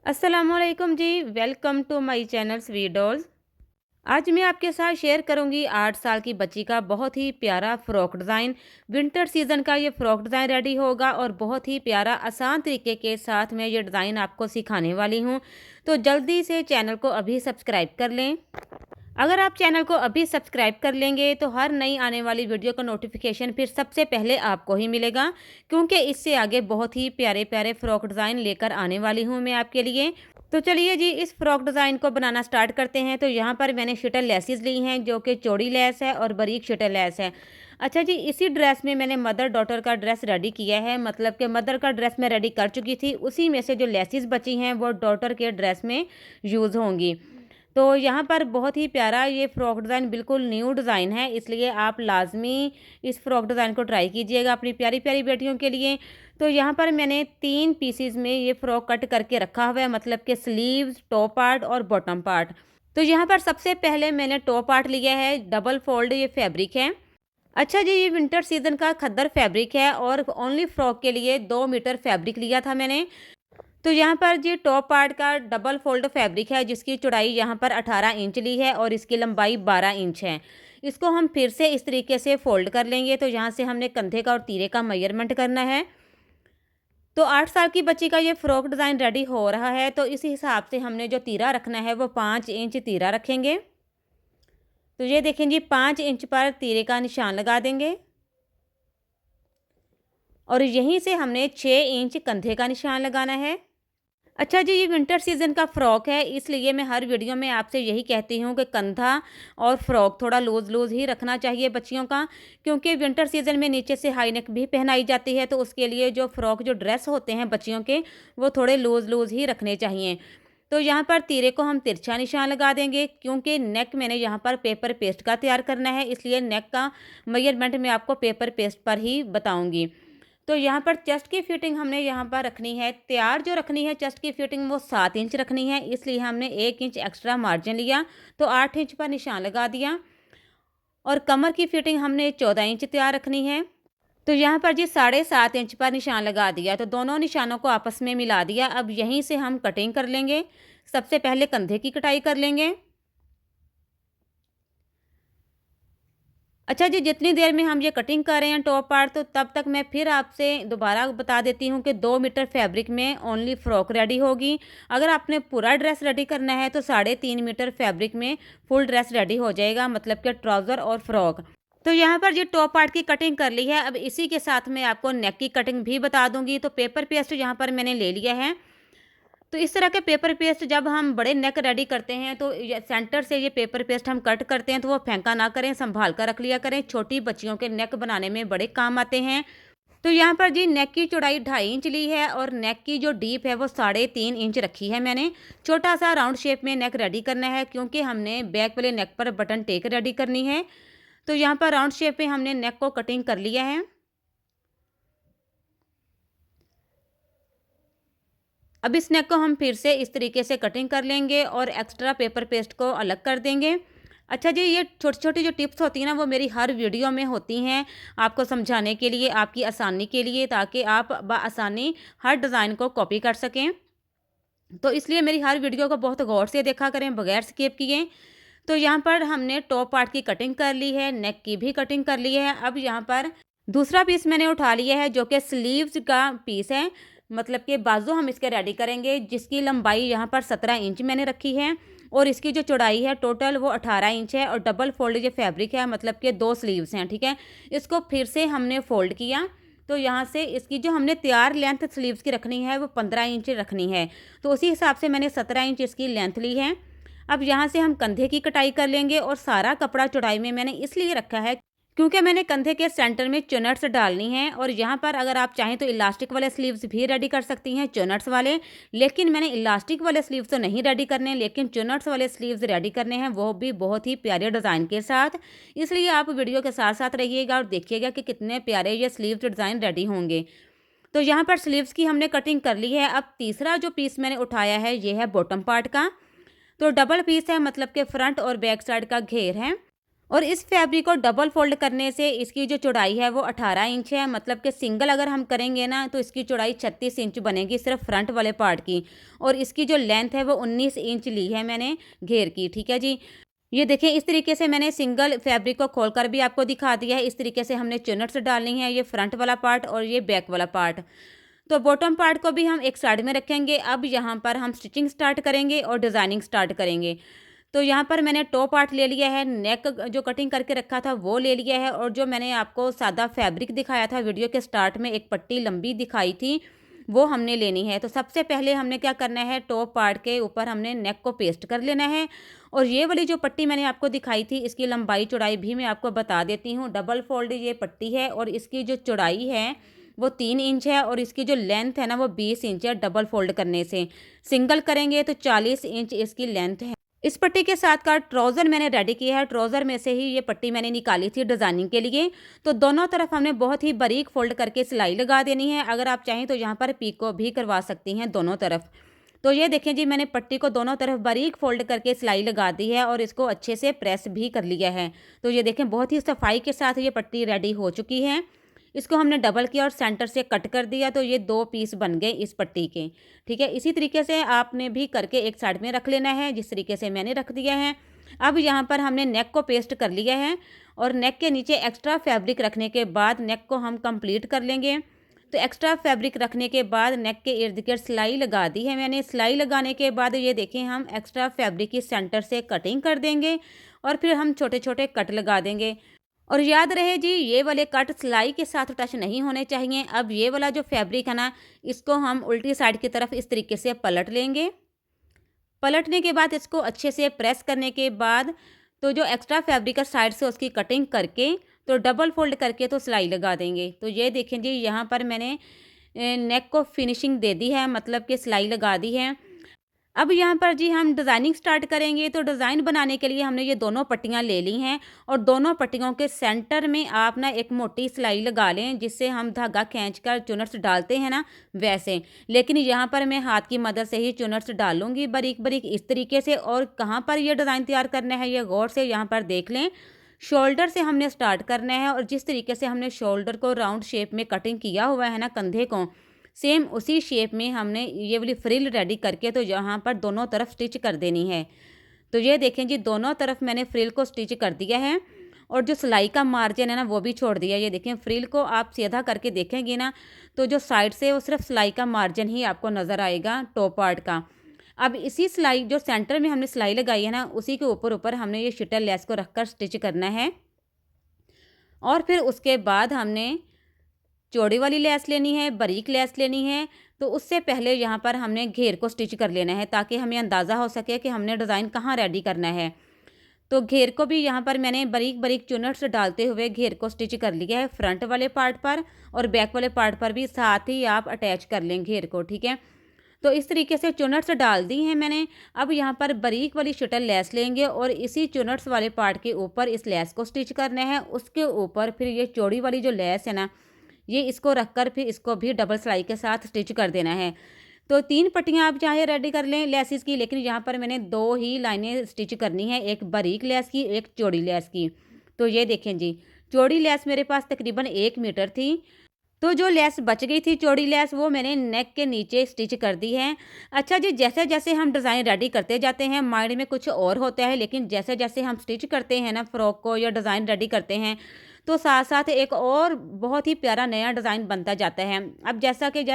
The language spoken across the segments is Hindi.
अस्सलामुअलैकुम जी, welcome to my channel sweet dolls. आज मैं आपके साथ शेयर करूंगी 8 साल की बच्ची का बहुत ही प्यारा फ्रॉक डिज़ाइन। विंटर सीजन का ये फ्रॉक डिज़ाइन रेडी होगा और बहुत ही प्यारा आसान तरीके के साथ मैं ये डिज़ाइन आपको सिखाने वाली हूं। तो जल्दी से चैनल को अभी सब्सक्राइब कर लें। अगर आप चैनल को अभी सब्सक्राइब कर लेंगे तो हर नई आने वाली वीडियो का नोटिफिकेशन फिर सबसे पहले आपको ही मिलेगा, क्योंकि इससे आगे बहुत ही प्यारे प्यारे फ्रॉक डिज़ाइन लेकर आने वाली हूँ मैं आपके लिए। तो चलिए जी, इस फ्रॉक डिज़ाइन को बनाना स्टार्ट करते हैं। तो यहाँ पर मैंने शटल लेसेस ली हैं, जो कि चौड़ी लेस है और बारीक शटल लेस है। अच्छा जी, इसी ड्रेस में मैंने मदर डॉटर का ड्रेस रेडी किया है, मतलब कि मदर का ड्रेस मैं रेडी कर चुकी थी, उसी में से जो लेसेस बची हैं वो डॉटर के ड्रेस में यूज़ होंगी। तो यहाँ पर बहुत ही प्यारा ये फ्रॉक डिज़ाइन बिल्कुल न्यू डिज़ाइन है, इसलिए आप लाजमी इस फ्रॉक डिज़ाइन को ट्राई कीजिएगा अपनी प्यारी प्यारी बेटियों के लिए। तो यहाँ पर मैंने 3 पीसीज में ये फ्रॉक कट करके रखा हुआ है, मतलब कि स्लीव्स, टॉप पार्ट और बॉटम पार्ट। तो यहाँ पर सबसे पहले मैंने टॉप पार्ट लिया है, डबल फोल्ड ये फैब्रिक है। अच्छा जी, ये विंटर सीजन का खद्दर फैब्रिक है और ओनली फ्रॉक के लिए 2 मीटर फैब्रिक लिया था मैंने। तो यहाँ पर जी टॉप पार्ट का डबल फोल्ड फैब्रिक है, जिसकी चौड़ाई यहाँ पर 18 इंच ली है और इसकी लंबाई 12 इंच है। इसको हम फिर से इस तरीके से फोल्ड कर लेंगे। तो यहाँ से हमने कंधे का और तीरे का मेजरमेंट करना है। तो 8 साल की बच्ची का ये फ्रॉक डिज़ाइन रेडी हो रहा है, तो इस हिसाब से हमने जो तीरा रखना है वो 5 इंच तीरा रखेंगे। तो ये देखें जी, 5 इंच पर तीरे का निशान लगा देंगे और यहीं से हमने 6 इंच कंधे का निशान लगाना है। अच्छा जी, ये विंटर सीजन का फ्रॉक है, इसलिए मैं हर वीडियो में आपसे यही कहती हूँ कि कंधा और फ्रॉक थोड़ा लूज़ लूज़ ही रखना चाहिए बच्चियों का, क्योंकि विंटर सीजन में नीचे से हाई नेक भी पहनाई जाती है, तो उसके लिए जो फ्रॉक जो ड्रेस होते हैं बच्चियों के, वो थोड़े लूज़ लूज़ ही रखने चाहिए। तो यहाँ पर तीरे को हम तिरछा निशान लगा देंगे, क्योंकि नेक मैंने यहाँ पर पेपर पेस्ट का तैयार करना है, इसलिए नेक का मेजरमेंट मैं आपको पेपर पेस्ट पर ही बताऊँगी। तो यहाँ पर चेस्ट की फिटिंग हमने यहाँ पर रखनी है तैयार, जो रखनी है चेस्ट की फिटिंग वो 7 इंच रखनी है, इसलिए हमने 1 इंच एक्स्ट्रा मार्जिन लिया, तो 8 इंच पर निशान लगा दिया। और कमर की फिटिंग हमने 14 इंच तैयार रखनी है, तो यहाँ पर जी 7.5 इंच पर निशान लगा दिया। तो दोनों निशानों को आपस में मिला दिया। अब यहीं से हम कटिंग कर लेंगे। सबसे पहले कंधे की कटाई कर लेंगे। अच्छा जी, जितनी देर में हम ये कटिंग कर रहे हैं टॉप पार्ट, तो तब तक मैं फिर आपसे दोबारा बता देती हूँ कि 2 मीटर फैब्रिक में ओनली फ्रॉक रेडी होगी। अगर आपने पूरा ड्रेस रेडी करना है तो 3.5 मीटर फैब्रिक में फुल ड्रेस रेडी हो जाएगा, मतलब कि ट्राउज़र और फ्रॉक। तो यहाँ पर ये टॉप पार्ट की कटिंग कर ली है। अब इसी के साथ मैं आपको नेक की कटिंग भी बता दूंगी। तो पेपर पेस्ट यहाँ पर मैंने ले लिया है। तो इस तरह के पेपर पेस्ट जब हम बड़े नेक रेडी करते हैं, तो सेंटर से ये पेपर पेस्ट हम कट करते हैं, तो वो फेंका ना करें, संभाल कर रख लिया करें। छोटी बच्चियों के नेक बनाने में बड़े काम आते हैं। तो यहाँ पर जी नेक की चौड़ाई 2.5 इंच ली है और नेक की जो डीप है वो 3.5 इंच रखी है मैंने। छोटा सा राउंड शेप में नेक रेडी करना है, क्योंकि हमने बैक वाले नेक पर बटन टेक रेडी करनी है। तो यहाँ पर राउंड शेप में हमने नेक को कटिंग कर लिया है। अब इस नेक को हम फिर से इस तरीके से कटिंग कर लेंगे और एक्स्ट्रा पेपर पेस्ट को अलग कर देंगे। अच्छा जी, ये छोटी छोटी जो टिप्स होती हैं ना, वो मेरी हर वीडियो में होती हैं, आपको समझाने के लिए, आपकी आसानी के लिए, ताकि आप बआसानी हर डिज़ाइन को कॉपी कर सकें। तो इसलिए मेरी हर वीडियो को बहुत गौर से देखा करें, बगैर स्किप किए। तो यहाँ पर हमने टॉप पार्ट की कटिंग कर ली है, नेक की भी कटिंग कर ली है। अब यहाँ पर दूसरा पीस मैंने उठा लिया है, जो कि स्लीव्स का पीस है, मतलब कि बाजू हम इसके रेडी करेंगे, जिसकी लंबाई यहाँ पर 17 इंच मैंने रखी है और इसकी जो चौड़ाई है टोटल वो 18 इंच है। और डबल फोल्ड जो फैब्रिक है, मतलब कि 2 स्लीव्स हैं, ठीक है। इसको फिर से हमने फोल्ड किया। तो यहाँ से इसकी जो हमने तैयार लेंथ स्लीव्स की रखनी है वो 15 इंच रखनी है, तो उसी हिसाब से मैंने 17 इंच इसकी लेंथ ली है। अब यहाँ से हम कंधे की कटाई कर लेंगे और सारा कपड़ा चौड़ाई में मैंने इसलिए रखा है, क्योंकि मैंने कंधे के सेंटर में चुनट्स डालनी है। और यहाँ पर अगर आप चाहें तो इलास्टिक वाले स्लीव्स भी रेडी कर सकती हैं, चुनट्स वाले। लेकिन मैंने इलास्टिक वाले स्लीव्स तो नहीं रेडी करने, लेकिन चुनट्स वाले स्लीव्स रेडी करने हैं, वो भी बहुत ही प्यारे डिज़ाइन के साथ। इसलिए आप वीडियो के साथ साथ रहिएगा और देखिएगा कि कितने प्यारे ये स्लीव्स डिज़ाइन रेडी होंगे। तो यहाँ पर स्लीव्स की हमने कटिंग कर ली है। अब तीसरा जो पीस मैंने उठाया है ये है बॉटम पार्ट का। तो डबल पीस है, मतलब कि फ्रंट और बैक साइड का घेर है। और इस फैब्रिक को डबल फोल्ड करने से इसकी जो चौड़ाई है वो 18 इंच है, मतलब कि सिंगल अगर हम करेंगे ना तो इसकी चौड़ाई 36 इंच बनेगी सिर्फ फ्रंट वाले पार्ट की। और इसकी जो लेंथ है वो 19 इंच ली है मैंने घेर की, ठीक है जी। ये देखिए इस तरीके से मैंने सिंगल फैब्रिक को खोलकर भी आपको दिखा दिया है। इस तरीके से हमने चुनट्स डालनी है, ये फ्रंट वाला पार्ट और ये बैक वाला पार्ट। तो बॉटम पार्ट को भी हम एक साइड में रखेंगे। अब यहाँ पर हम स्टिचिंग स्टार्ट करेंगे और डिज़ाइनिंग स्टार्ट करेंगे। तो यहाँ पर मैंने टॉप पार्ट ले लिया है, नेक जो कटिंग करके रखा था वो ले लिया है, और जो मैंने आपको सादा फैब्रिक दिखाया था वीडियो के स्टार्ट में, एक पट्टी लंबी दिखाई थी, वो हमने लेनी है। तो सबसे पहले हमने क्या करना है, टॉप पार्ट के ऊपर हमने नेक को पेस्ट कर लेना है। और ये वाली जो पट्टी मैंने आपको दिखाई थी, इसकी लंबाई चौड़ाई भी मैं आपको बता देती हूँ। डबल फोल्ड ये पट्टी है और इसकी जो चौड़ाई है वो 3 इंच है, और इसकी जो लेंथ है ना वो 20 इंच है डबल फोल्ड करने से। सिंगल करेंगे तो 40 इंच इसकी लेंथ है। इस पट्टी के साथ का ट्राउज़र मैंने रेडी किया है। ट्राउज़र में से ही ये पट्टी मैंने निकाली थी डिज़ाइनिंग के लिए। तो दोनों तरफ हमने बहुत ही बारीक फोल्ड करके सिलाई लगा देनी है। अगर आप चाहें तो यहाँ पर पीको भी करवा सकती हैं दोनों तरफ। तो ये देखें जी, मैंने पट्टी को दोनों तरफ बारीक फोल्ड करके सिलाई लगा दी है और इसको अच्छे से प्रेस भी कर लिया है। तो ये देखें बहुत ही सफाई के साथ ये पट्टी रेडी हो चुकी है। इसको हमने डबल किया और सेंटर से कट कर दिया, तो ये 2 पीस बन गए इस पट्टी के, ठीक है। इसी तरीके से आपने भी करके एक साइड में रख लेना है, जिस तरीके से मैंने रख दिया है। अब यहाँ पर हमने नेक को पेस्ट कर लिया है, और नेक के नीचे एक्स्ट्रा फैब्रिक रखने के बाद नेक को हम कंप्लीट कर लेंगे। तो एक्स्ट्रा फैब्रिक रखने के बाद नेक के इर्द गिर्द सिलाई लगा दी है मैंने। सिलाई लगाने के बाद ये देखें, हम एक्स्ट्रा फैब्रिक की सेंटर से कटिंग कर देंगे और फिर हम छोटे छोटे कट लगा देंगे। और याद रहे जी, ये वाले कट सिलाई के साथ टच नहीं होने चाहिए। अब ये वाला जो फैब्रिक है ना, इसको हम उल्टी साइड की तरफ इस तरीके से पलट लेंगे। पलटने के बाद इसको अच्छे से प्रेस करने के बाद, तो जो एक्स्ट्रा फैब्रिक है साइड से उसकी कटिंग करके तो डबल फोल्ड करके तो सिलाई लगा देंगे। तो ये देखें जी, यहाँ पर मैंने नेक को फिनिशिंग दे दी है, मतलब कि सिलाई लगा दी है। अब यहाँ पर जी हम डिज़ाइनिंग स्टार्ट करेंगे। तो डिज़ाइन बनाने के लिए हमने ये दोनों पट्टियाँ ले ली हैं, और दोनों पट्टियों के सेंटर में आप ना एक मोटी सिलाई लगा लें, जिससे हम धागा खींचकर चुनट्स डालते हैं ना वैसे। लेकिन यहाँ पर मैं हाथ की मदद से ही चुनट्स डालूंगी बारीक बारीक इस तरीके से। और कहाँ पर ये डिज़ाइन तैयार करना है ये गौर से यहाँ पर देख लें। शोल्डर से हमने स्टार्ट करना है, और जिस तरीके से हमने शोल्डर को राउंड शेप में कटिंग किया हुआ है ना कंधे को, सेम उसी शेप में हमने ये वाली फ्रिल रेडी करके तो यहाँ पर दोनों तरफ स्टिच कर देनी है। तो ये देखें जी, दोनों तरफ मैंने फ्रिल को स्टिच कर दिया है, और जो सिलाई का मार्जिन है ना वो भी छोड़ दिया। ये देखें, फ्रिल को आप सीधा करके देखेंगे ना तो जो साइड से वो सिर्फ सिलाई का मार्जिन ही आपको नज़र आएगा टॉप पार्ट का। अब इसी सिलाई जो सेंटर में हमने सिलाई लगाई है ना, उसी के ऊपर ऊपर हमने ये शिटल लेस को रखकर स्टिच करना है। और फिर उसके बाद हमने चौड़ी वाली लेस लेनी है, बारीक लेस लेनी है। तो उससे पहले यहाँ पर हमने घेर को स्टिच कर लेना है, ताकि हमें अंदाज़ा हो सके कि हमने डिज़ाइन कहाँ रेडी करना है। तो घेर को भी यहाँ पर मैंने बारीक बारीक चुनट्स डालते हुए घेर को स्टिच कर लिया है फ्रंट वाले पार्ट पर, और बैक वाले पार्ट पर भी साथ ही आप अटैच कर लें घेर को, ठीक है। तो इस तरीके से चुनट्स डाल दी हैं मैंने। अब यहाँ पर बारीक वाली शटल लेस लेंगे, और इसी चुनट्स वाले पार्ट के ऊपर इस लेस को स्टिच करना है। उसके ऊपर फिर ये चौड़ी वाली जो लेस है ना, ये इसको रखकर फिर इसको भी डबल सिलाई के साथ स्टिच कर देना है। तो 3 पट्टियाँ आप चाहे रेडी कर लें लेसिस की, लेकिन यहाँ पर मैंने 2 ही लाइनें स्टिच करनी है, एक बारीक लेस की, एक चौड़ी लेस की। तो ये देखें जी, चौड़ी लेस मेरे पास तकरीबन 1 मीटर थी। तो जो लेस बच गई थी चौड़ी लेस, वो मैंने नेक के नीचे स्टिच कर दी है। अच्छा जी, जैसे जैसे हम डिज़ाइन रेडी करते जाते हैं, माइंड में कुछ और होता है, लेकिन जैसे जैसे हम स्टिच करते हैं ना फ्रॉक को या डिज़ाइन रेडी करते हैं, तो साथ साथ एक और बहुत ही प्यारा नया डिज़ाइन बनता जाता है। अब जैसा कि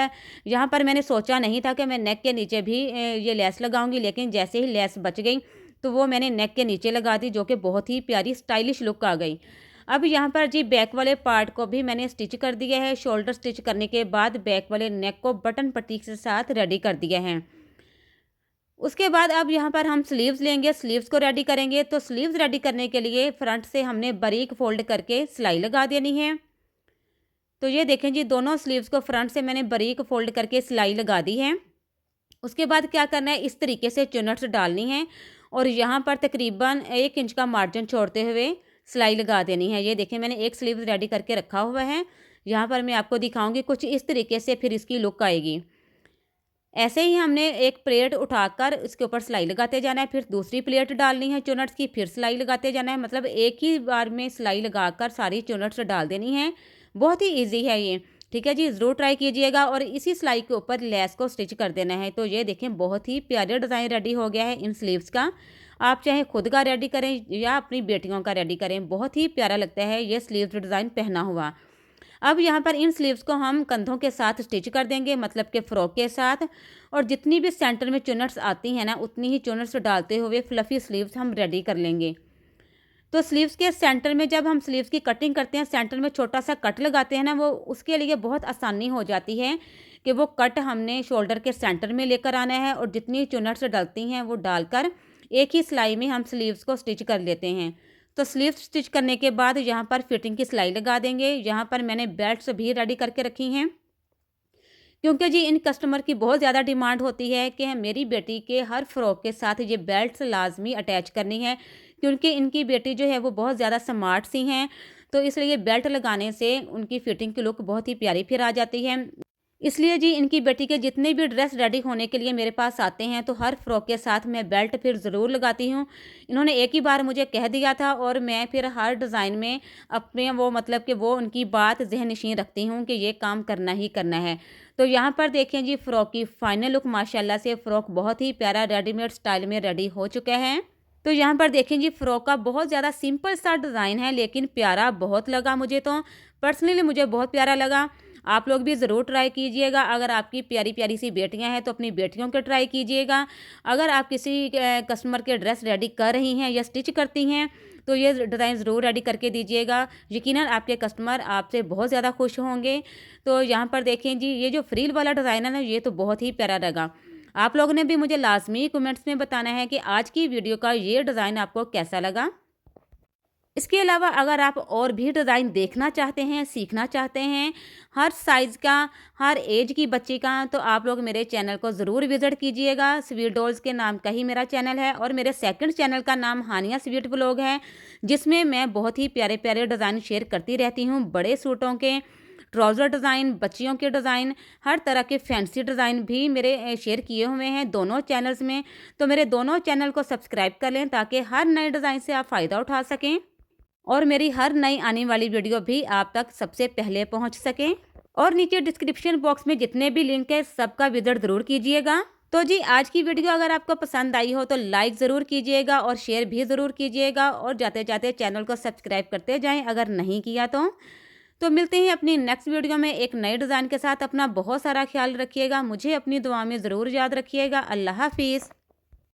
यहाँ पर मैंने सोचा नहीं था कि मैं नेक के नीचे भी ये लेस लगाऊंगी, लेकिन जैसे ही लेस बच गई तो वो मैंने नेक के नीचे लगा दी, जो कि बहुत ही प्यारी स्टाइलिश लुक आ गई। अब यहाँ पर जी बैक वाले पार्ट को भी मैंने स्टिच कर दिया है। शोल्डर स्टिच करने के बाद बैक वाले नेक को बटन पट्टी के साथ रेडी कर दिया है। उसके बाद अब यहाँ पर हम स्लीव्स लेंगे, स्लीव्स को रेडी करेंगे। तो स्लीव्स रेडी करने के लिए फ्रंट से हमने बारीक फोल्ड करके सिलाई लगा देनी है। तो ये देखें जी, दोनों स्लीव्स को फ्रंट से मैंने बारीक फोल्ड करके सिलाई लगा दी है। उसके बाद क्या करना है, इस तरीके से चुनट्स डालनी है, और यहाँ पर तकरीबन 1 इंच का मार्जिन छोड़ते हुए सिलाई लगा देनी है। ये देखें, मैंने एक स्लीव रेडी करके रखा हुआ है। यहाँ पर मैं आपको दिखाऊंगी कुछ इस तरीके से फिर इसकी लुक आएगी। ऐसे ही हमने एक प्लेट उठाकर इसके ऊपर सिलाई लगाते जाना है, फिर दूसरी प्लेट डालनी है चुनट्स की, फिर सिलाई लगाते जाना है। मतलब एक ही बार में सिलाई लगाकर सारी चुनट्स डाल देनी है। बहुत ही ईज़ी है ये, ठीक है जी, ज़रूर ट्राई कीजिएगा। और इसी सिलाई के ऊपर लेस को स्टिच कर देना है। तो ये देखें बहुत ही प्यारा डिज़ाइन रेडी हो गया है इन स्लीव्स का। आप चाहे खुद का रेडी करें या अपनी बेटियों का रेडी करें, बहुत ही प्यारा लगता है ये स्लीव्स डिज़ाइन पहना हुआ। अब यहाँ पर इन स्लीव्स को हम कंधों के साथ स्टिच कर देंगे, मतलब कि फ़्रॉक के साथ। और जितनी भी सेंटर में चुनट्स आती हैं ना, उतनी ही चुनट्स डालते हुए फ्लफ़ी स्लीव्स हम रेडी कर लेंगे। तो स्लीव्स के सेंटर में जब हम स्लीव्स की कटिंग करते हैं, सेंटर में छोटा-सा कट लगाते हैं ना, वो उसके लिए बहुत आसानी हो जाती है कि वो कट हमने शोल्डर के सेंटर में लेकर आना है और जितनी चुनट्स डलती हैं, वो डालकर एक ही सिलाई में हम स्लीव्स को स्टिच कर लेते हैं। तो स्लीव्स स्टिच करने के बाद यहाँ पर फिटिंग की सिलाई लगा देंगे। यहाँ पर मैंने बेल्ट्स भी रेडी करके रखी हैं, क्योंकि जी इन कस्टमर की बहुत ज़्यादा डिमांड होती है कि मेरी बेटी के हर फ्रॉक के साथ ये बेल्ट्स लाजमी अटैच करनी है, क्योंकि इनकी बेटी जो है वो बहुत ज़्यादा स्मार्ट सी हैं। तो इसलिए बेल्ट लगाने से उनकी फिटिंग की लुक बहुत ही प्यारी फिर आ जाती है। इसलिए जी इनकी बेटी के जितने भी ड्रेस रेडी होने के लिए मेरे पास आते हैं, तो हर फ्रॉक के साथ मैं बेल्ट फिर ज़रूर लगाती हूँ। इन्होंने एक ही बार मुझे कह दिया था और मैं फिर हर डिज़ाइन में अपने वो मतलब कि वो उनकी बात ज़हन-नशीं रखती हूँ कि ये काम करना ही करना है। तो यहाँ पर देखें जी फ्रॉक की फाइनल लुक, माशाल्लाह से फ्रॉक बहुत ही प्यारा रेडीमेड स्टाइल में रेडी हो चुका है। तो यहाँ पर देखें जी फ्रॉक का बहुत ज़्यादा सिंपल सा डिज़ाइन है, लेकिन प्यारा बहुत लगा मुझे तो। पर्सनली मुझे बहुत प्यारा लगा। आप लोग भी ज़रूर ट्राई कीजिएगा। अगर आपकी प्यारी-प्यारी सी बेटियाँ हैं, तो अपनी बेटियों के ट्राई कीजिएगा। अगर आप किसी कस्टमर के ड्रेस रेडी कर रही हैं या स्टिच करती हैं, तो ये डिज़ाइन ज़रूर रेडी करके दीजिएगा। यकीनन आपके कस्टमर आपसे बहुत ज़्यादा खुश होंगे। तो यहाँ पर देखें जी, ये जो फ्रिल वाला डिज़ाइन है ना, ये तो बहुत ही प्यारा लगा। आप लोगों ने भी मुझे लाज़मी कमेंट्स में बताना है कि आज की वीडियो का ये डिज़ाइन आपको कैसा लगा। इसके अलावा अगर आप और भी डिज़ाइन देखना चाहते हैं, सीखना चाहते हैं, हर साइज़ का, हर एज की बच्ची का, तो आप लोग मेरे चैनल को ज़रूर विज़िट कीजिएगा। स्वीट डॉल्स के नाम का ही मेरा चैनल है और मेरे सेकंड चैनल का नाम हानिया स्वीट व्लॉग है, जिसमें मैं बहुत ही प्यारे-प्यारे डिज़ाइन शेयर करती रहती हूँ। बड़े सूटों के, ट्राउज़र डिज़ाइन, बच्चियों के डिज़ाइन, हर तरह के फैंसी डिज़ाइन भी मेरे शेयर किए हुए हैं दोनों चैनल्स में। तो मेरे दोनों चैनल को सब्सक्राइब कर लें, ताकि हर नए डिज़ाइन से आप फ़ायदा उठा सकें और मेरी हर नई आने वाली वीडियो भी आप तक सबसे पहले पहुंच सके। और नीचे डिस्क्रिप्शन बॉक्स में जितने भी लिंक है, सबका विजिट ज़रूर कीजिएगा। तो जी आज की वीडियो अगर आपको पसंद आई हो तो लाइक ज़रूर कीजिएगा और शेयर भी ज़रूर कीजिएगा, और जाते जाते चैनल को सब्सक्राइब करते जाएं अगर नहीं किया तो मिलते हैं अपनी नेक्स्ट वीडियो में एक नए डिज़ाइन के साथ। अपना बहुत सारा ख्याल रखिएगा, मुझे अपनी दुआ में ज़रूर याद रखिएगा। अल्लाह हाफिज़।